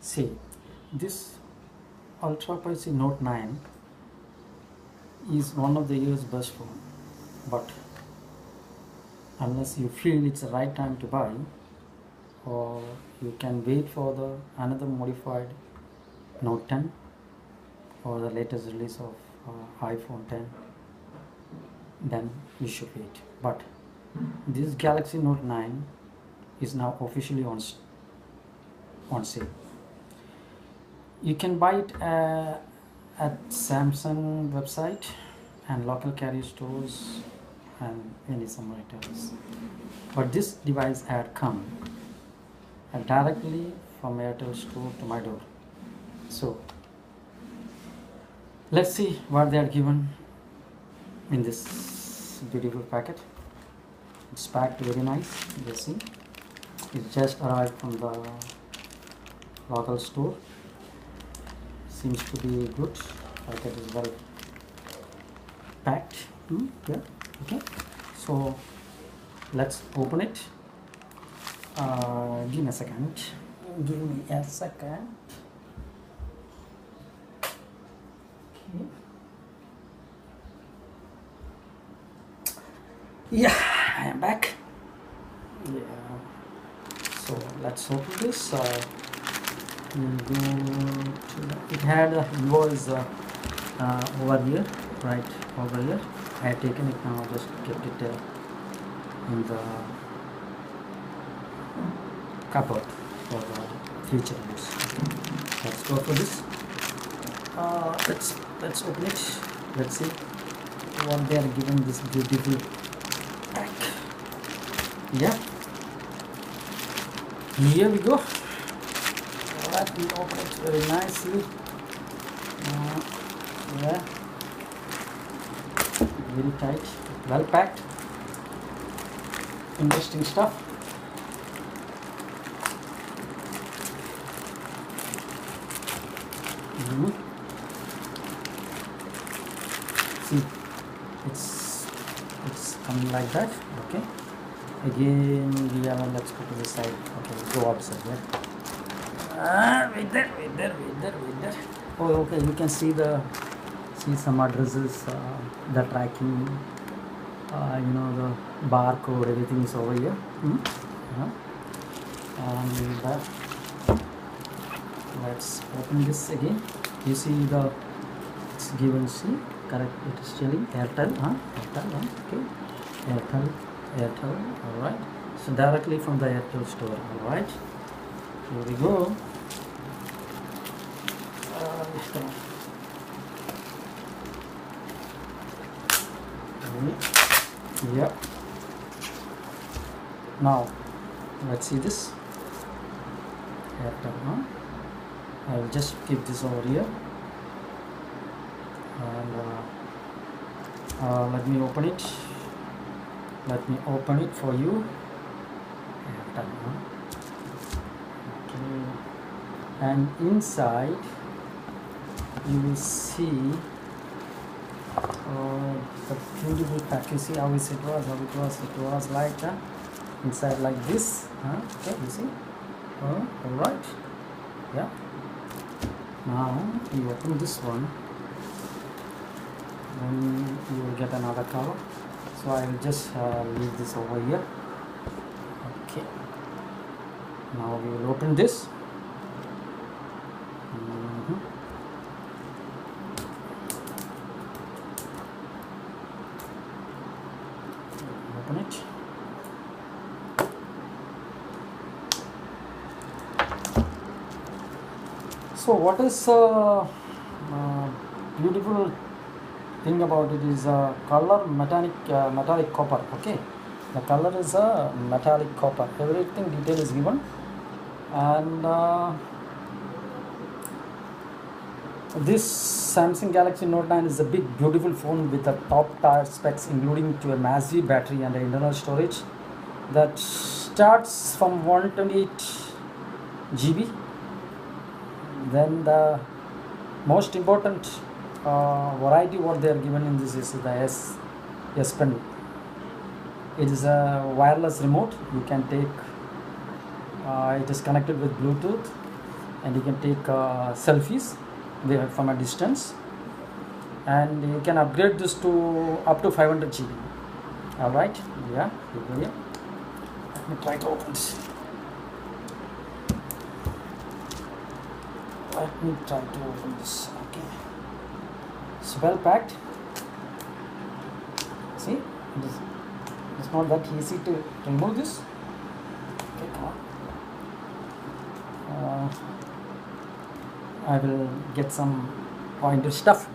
See, this Ultra Pricey Note 9 is one of the year's best phone, but unless you feel it's the right time to buy, or you can wait for the another modified Note 10 or the latest release of iPhone 10, then you should wait. But this Galaxy Note 9 is now officially on sale. You can buy it at Samsung website and local carrier stores and any some retailers. But this device had come directly from Airtel store to my door. So let's see what they are given in this beautiful packet. It's packed very nice. You see, it just arrived from the local store. Seems to be good. Packet is well packed. Yeah. Okay. So let's open it. Give me a second. Give me a second. Okay. Yeah, I am back. Yeah. So let's open this. We'll go to it had a invoice over here, right over here. I had taken it now, just kept it in the cupboard for the future use. Okay. Let's go for this. Let's open it. Let's see what they are giving this beautiful pack. Yeah, here we go. Let me open it very nicely. Yeah, very tight, well packed, interesting stuff. See, it's coming like that. Okay, again we have, let's go to the side. Okay, go outside. Yeah. Wait there. Oh, okay, you can see some addresses, the tracking, the barcode, everything is over here. And let's open this again. You see it's given, see, correct, it is telling Airtel, okay, Airtel, alright, so directly from the Airtel store, alright, here we go. Yeah. Now let's see this. I will just keep this over here, and let me open it. Let me open it for you. Okay. And inside you will see the beautiful pack. You see how it was like inside like this. Okay, you see. All right. Yeah. Now you open this one, then you will get another cover. So I will just leave this over here. Okay. Now we will open this. Open it. So what is beautiful thing about it is color metallic copper. Okay, the color is a metallic copper. Everything detail is given, and this Samsung Galaxy Note 9 is a big beautiful phone with the top tier specs, including to a massive battery and internal storage that starts from 128 GB. Then the most important variety what they are given in this is the S Pen. It is a wireless remote. You can take it is connected with Bluetooth, and you can take selfies from a distance, and you can upgrade this to up to 500 GB. All right, yeah, let me try to open this. Let me try to open this. Okay, it's well packed. See, it's not that easy to remove this. Okay, come on. I will get some pointer stuff.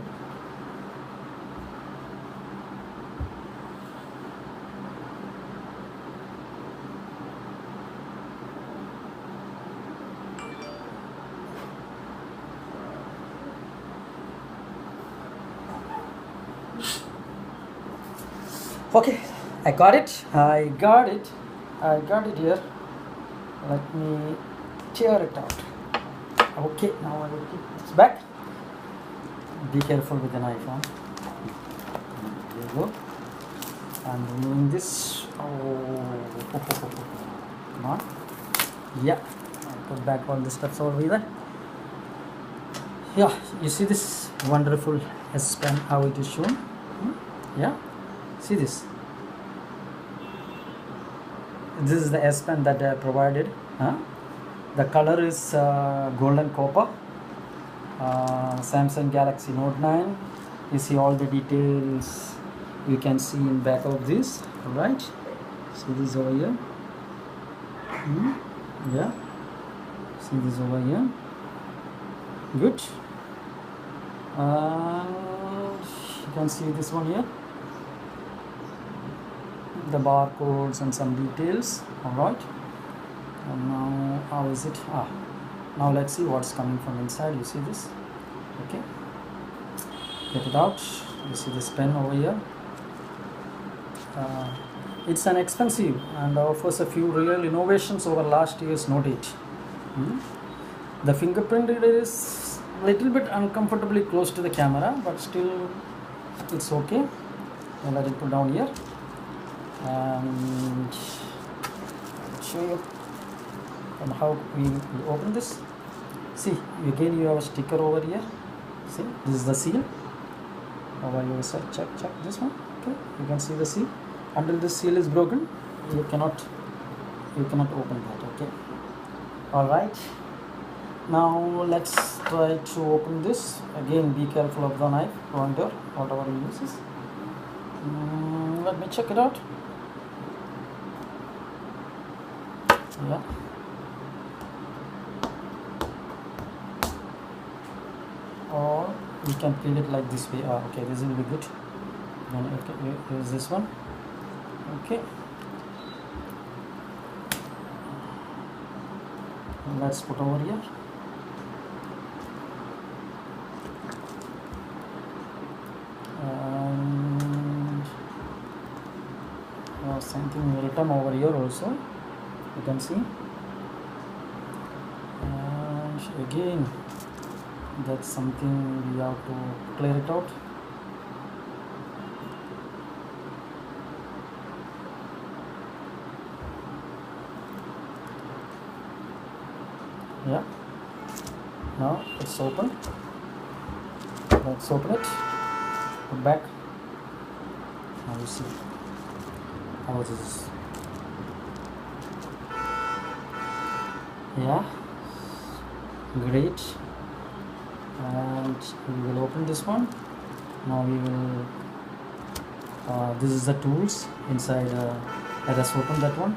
Okay, I got it here. Let me tear it out. Okay, now I will keep this back. Be careful with an iPhone. There you go. I'm removing this. Oh, come on. Yeah, I'll put back all the stuff over there. Yeah, you see this wonderful S Pen, how it is shown? Yeah, see this. This is the S Pen that I provided. The color is golden copper. Samsung Galaxy Note 9. You see all the details you can see in back of this. Alright, see this over here. Yeah, see this over here. Good. And you can see this one here, the barcodes and some details. Alright, and now how is it? Now let's see what's coming from inside. You see this? Okay, get it out. You see this pen over here. It's an expensive and offers a few real innovations over last year's Note 8. The fingerprint is a little bit uncomfortably close to the camera, but still it's okay. I'll let it put down here and show you how we open this. See, again you have a sticker over here. See, this is the seal over your side. Check this one. Okay, you can see the seal. Until this seal is broken, you cannot open that. Okay, all right, now let's try to open this. Again, be careful of the knife pointer, whatever you use. Let me check it out. Yeah, or you can peel it like this way. Okay, this will be good. Then okay, use this one. Okay, let's put over here. And something written over here also, you can see. And again, that's something we have to clear it out. Yeah, now it's open. Let's open it. Put back. Now you see how it is. Yeah, great. And we will open this one. Now we will this is the tools inside. Let us open that one.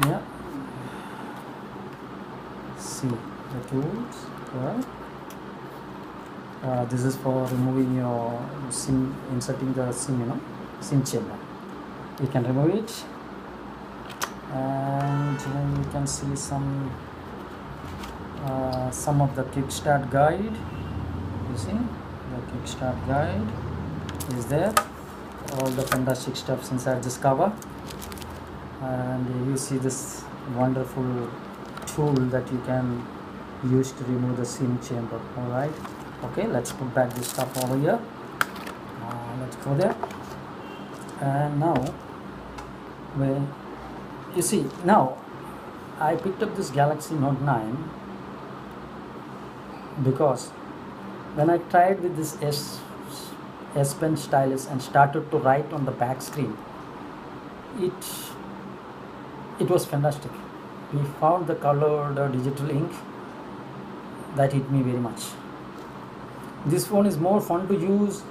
Yeah, see the tools. Well, this is for removing your SIM, inserting the SIM, SIM chamber. You can remove it, and then you can see some of the kickstart guide. You see the kickstart guide is there. All the fantastic stuff inside this cover. And you see this wonderful tool that you can use to remove the SIM chamber. All right, okay, let's put back this stuff over here. Let's go there. And now You see, now I picked up this Galaxy Note 9 because when I tried with this S Pen stylus and started to write on the back screen, it was fantastic. We found the colored digital ink that hit me very much. This phone is more fun to use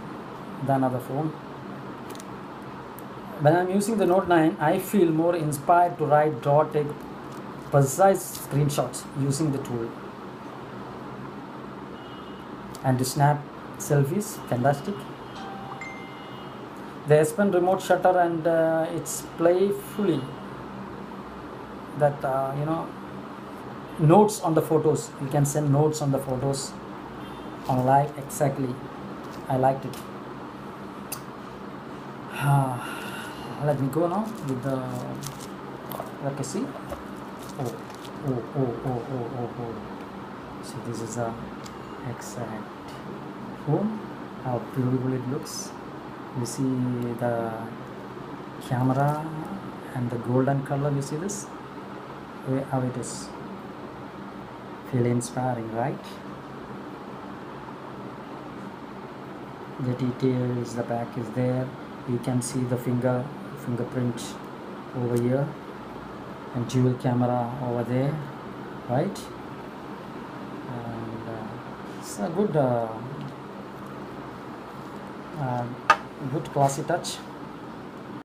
than other phone. When I'm using the Note 9, I feel more inspired to write, draw, take precise screenshots using the tool. And to snap selfies, fantastic. The S Pen remote shutter and it's playfully that notes on the photos. You can send notes on the photos on live. Exactly, I liked it. Let me go now with the see. Oh. So this is the exact phone. How beautiful it looks. You see the camera and the golden color. You see this? How it is. Feel inspiring, right? The details, the back is there. You can see the fingerprint over here and dual camera over there, right? And it's a good classy touch.